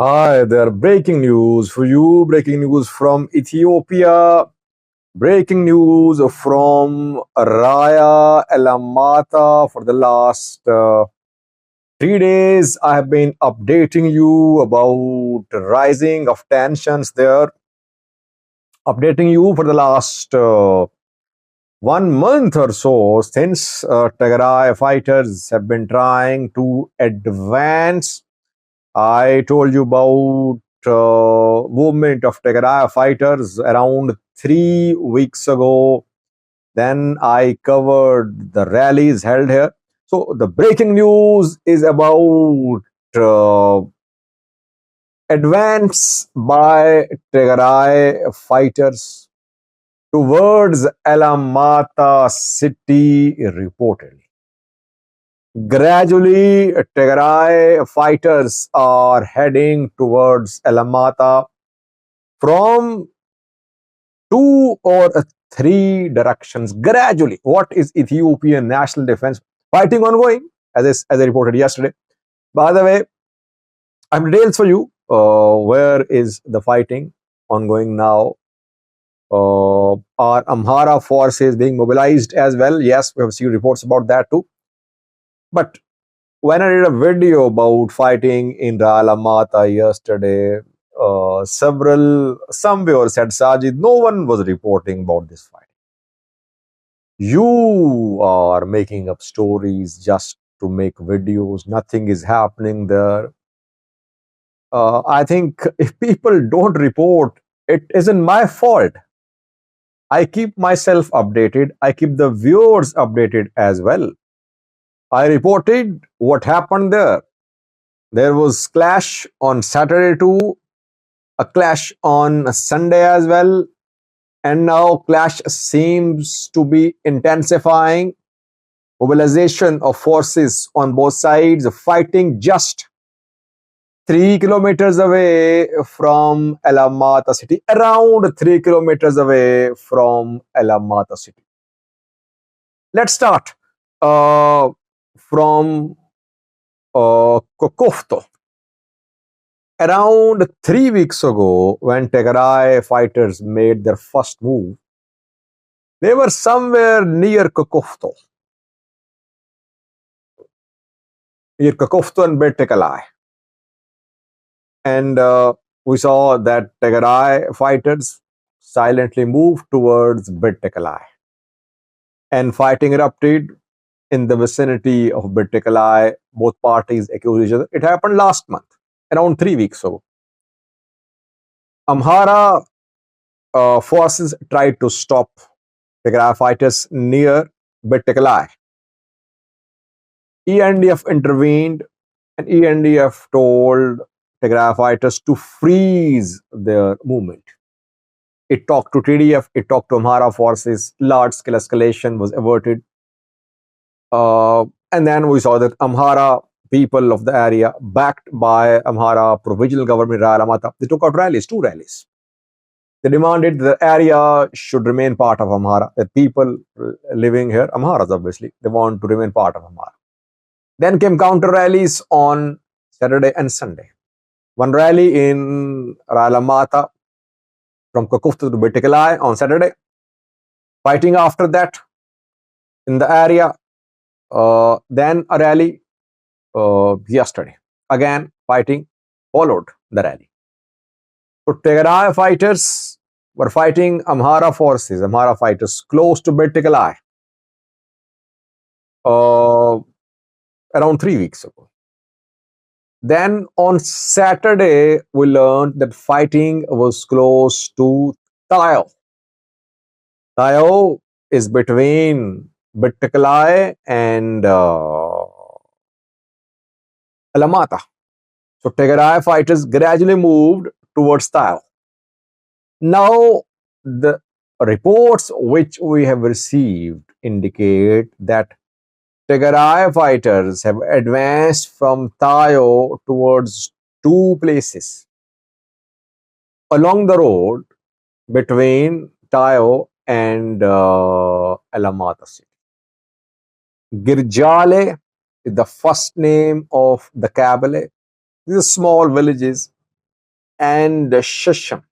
Hi there, breaking news for you, breaking news from Ethiopia, breaking news from Raya Alamata for the last 3 days. I have been updating you about rising of tensions there, updating you for the last 1 month or so since Tigray fighters have been trying to advance. I told you about movement of Tigray fighters around 3 weeks ago. Then I covered the rallies held here. So the breaking news is about uh, advance by Tigray fighters towards Alamata city reportedly. Gradually, Tigray fighters are heading towards Alamata from two or three directions. Gradually, what is Ethiopian national defense fighting ongoing? As I reported yesterday. By the way, I have details for you. Where is the fighting ongoing now? Are Amhara forces being mobilized as well? Yes, we have seen reports about that too. But when I did a video about fighting in Alamata yesterday, some viewers said, Sajid, no one was reporting about this fight. You are making up stories just to make videos. Nothing is happening there. I think if people don't report, it isn't my fault. I keep myself updated. I keep the viewers updated as well. I reported what happened there. There was clash on Saturday too, a clash on Sunday as well, and now clash seems to be intensifying. Mobilization of forces on both sides, fighting just 3 kilometers away from Alamata city, around 3 kilometers away from Alamata city. Let's start from Kokofto. Around 3 weeks ago, when Tigray fighters made their first move, they were somewhere near Kokofto, and Betekalai. And we saw that Tigray fighters silently moved towards Betekalai. And fighting erupted in the vicinity of Betekalai. Both parties accused each other. It happened last month, around 3 weeks ago. Amhara forces tried to stop Tigray fighters near Betekalai. ENDF intervened, and ENDF told Tigray fighters to freeze their movement. It talked to TDF, it talked to Amhara forces, large scale escalation was averted. And then we saw that Amhara people of the area, backed by Amhara provisional government Alamata, they took out rallies, two rallies. They demanded the area should remain part of Amhara, that people living here, Amharas obviously, they want to remain part of Amhara. Then came counter rallies on Saturday and Sunday. One rally in Alamata from Kokufta to Betekalai on Saturday. Fighting after that in the area. Then a rally yesterday. Again, fighting followed the rally. So Tigray fighters were fighting Amhara forces, Amhara fighters close to Betekalai around 3 weeks ago. Then on Saturday, we learned that fighting was close to Tayo. Tayo is between Betekalai and Alamata. So Tigray fighters gradually moved towards Tayo. Now, the reports which we have received indicate that Tigray fighters have advanced from Tayo towards two places along the road between Tayo and Alamata city. Girjale is the first name of the Kabale. These are small villages and Shisham.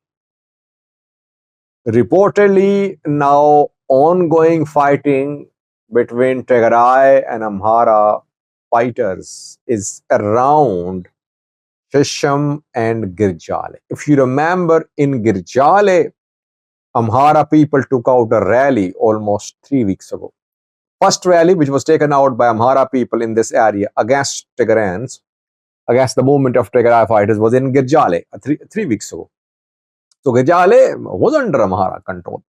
Reportedly, now ongoing fighting between Tigray and Amhara fighters is around Shisham and Girjale. If you remember, in Girjale, Amhara people took out a rally almost 3 weeks ago. First rally, which was taken out by Amhara people in this area against Tigrayans, against the movement of Tigray fighters, was in Girjale 3 weeks ago. So Girjale was under Amhara control.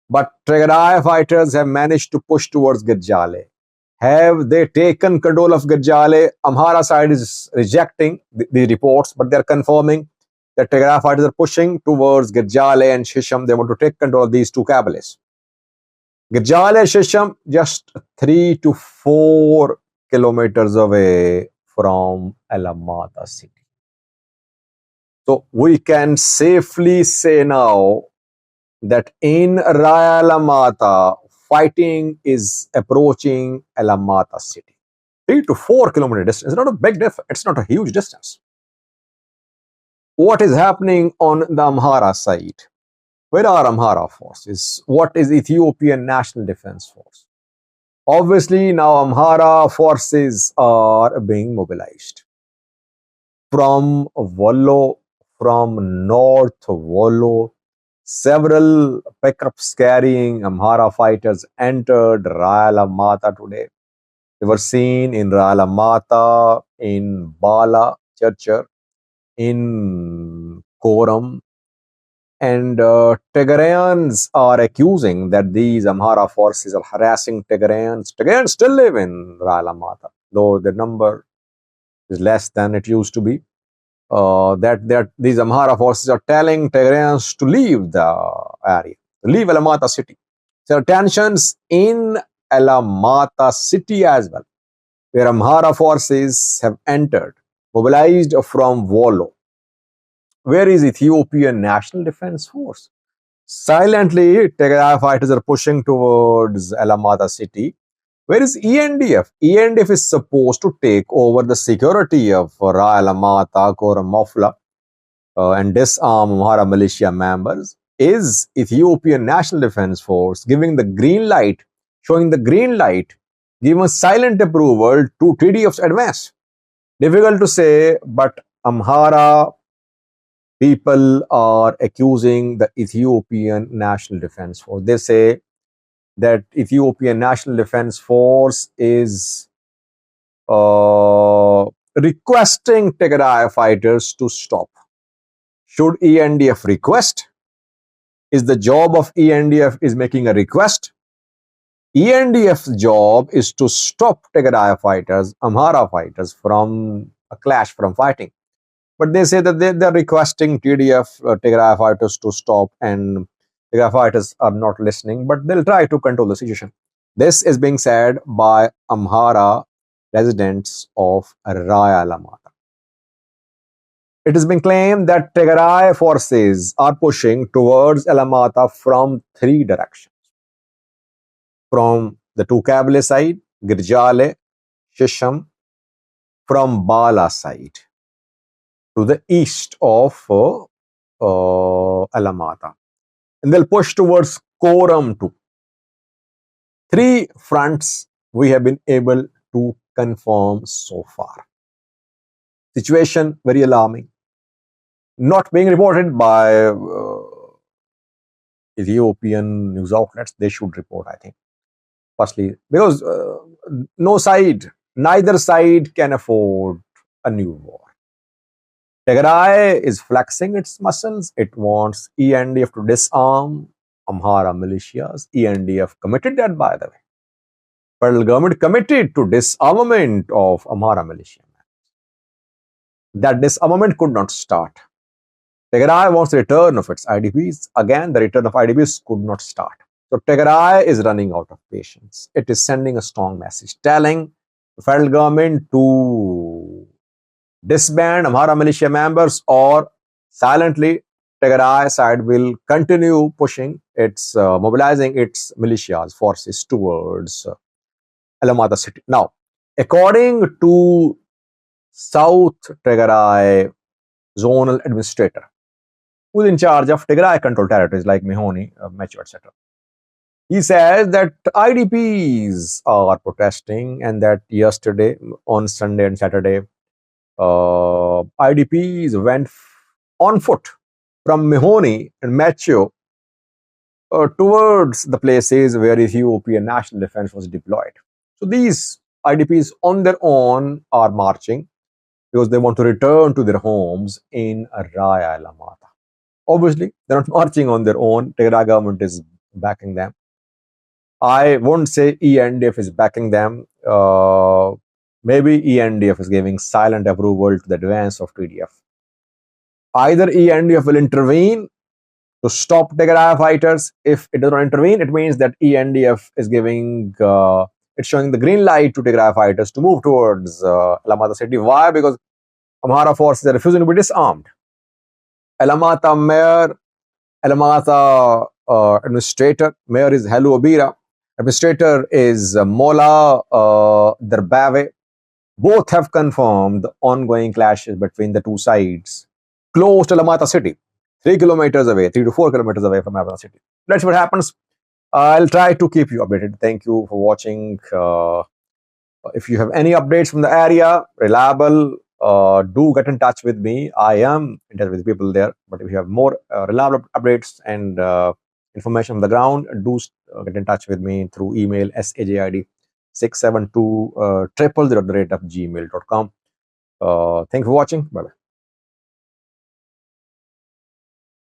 But Tigray fighters have managed to push towards Girjale. Have they taken control of Girjale? Amhara side is rejecting the reports, but they're confirming that Tigray fighters are pushing towards Girjale and Shisham. They want to take control of these two capitals. Girjale and Shisham just 3 to 4 kilometers away from Alamata city. So we can safely say now that in Alamata, fighting is approaching Alamata city. 3 to 4 kilometer distance. It's not a big difference. It's not a huge distance. What is happening on the Amhara side? Where are Amhara forces? What is Ethiopian National Defense Force? Obviously, now Amhara forces are being mobilized from Wollo, from North Wollo. Several pickups carrying Amhara fighters entered Alamata today. They were seen in Alamata, in Bala, Churcher, in Koram. And Tigrayans are accusing that these Amhara forces are harassing Tigrayans. Tigrayans still live in Alamata, though the number is less than it used to be. That these Amhara forces are telling Tigrayans to leave the area, leave Alamata city. There are tensions in Alamata city as well, where Amhara forces have entered, mobilized from Wollo. Where is Ethiopian National Defense Force? Silently, Tigray fighters are pushing towards Alamata city. Where is ENDF? ENDF is supposed to take over the security of Alamata, Koramofla, and disarm Amhara militia members. Is Ethiopian National Defense Force giving the green light, showing the green light, giving silent approval to TDF's advance? Difficult to say, but Amhara people are accusing the Ethiopian National Defense Force. They say that Ethiopian National Defense Force is requesting Tigray fighters to stop. Should ENDF request? Is the job of ENDF is making a request? ENDF's job is to stop Tigray fighters, Amhara fighters from a clash, from fighting. But they say that they're requesting TDF, Tigray fighters to stop, and Tigray fighters are not listening, but they'll try to control the situation. This is being said by Amhara residents of Alamata. It has been claimed that Tigray forces are pushing towards Alamata from 3 directions. From the Tukabale side, Girjale, Shisham, from Bala side to the east of Alamata. And they'll push towards Koram too. 3 fronts we have been able to confirm so far. Situation very alarming. Not being reported by Ethiopian news outlets. They should report, I think. Firstly, because neither side can afford a new war. Tigray is flexing its muscles. It wants ENDF to disarm Amhara militias. ENDF committed that, by the way. Federal government committed to disarmament of Amhara militia. That disarmament could not start. Tigray wants the return of its IDPs. Again, the return of IDPs could not start. So Tigray is running out of patience. It is sending a strong message telling the federal government to disband Amhara militia members, or silently Tigray side will continue pushing its, mobilizing its militias, forces towards Alamata city. Now, according to South Tigray zonal administrator, who's in charge of Tigray controlled territories like Mehoni, Mecho, etc. He says that IDPs are protesting and that yesterday, on Sunday and Saturday, IDPs went on foot from Mehoni and Mecho towards the places where Ethiopian national defense was deployed. So these IDPs on their own are marching because they want to return to their homes in Raya Alamata. Obviously, they're not marching on their own. Tigray government is backing them. I won't say ENDF is backing them. Maybe ENDF is giving silent approval to the advance of TDF. Either ENDF will intervene to stop Tigray fighters. If it does not intervene, it means that ENDF is giving, it's showing the green light to Tigray fighters to move towards Alamata city. Why? Because Amhara forces are refusing to be disarmed. Alamata mayor, Alamata administrator, mayor is Helu Obira, administrator is Mola Darbave. Both have confirmed the ongoing clashes between the two sides close to Alamata city, 3 kilometers away, 3 to 4 kilometers away from Alamata city. Let's see what happens. I'll try to keep you updated. Thank you for watching. If you have any updates from the area, reliable, do get in touch with me. I am in touch with people there. But if you have more reliable updates and information on the ground, do get in touch with me through email sajid672 000 @gmail.com. Thank you for watching. Bye bye.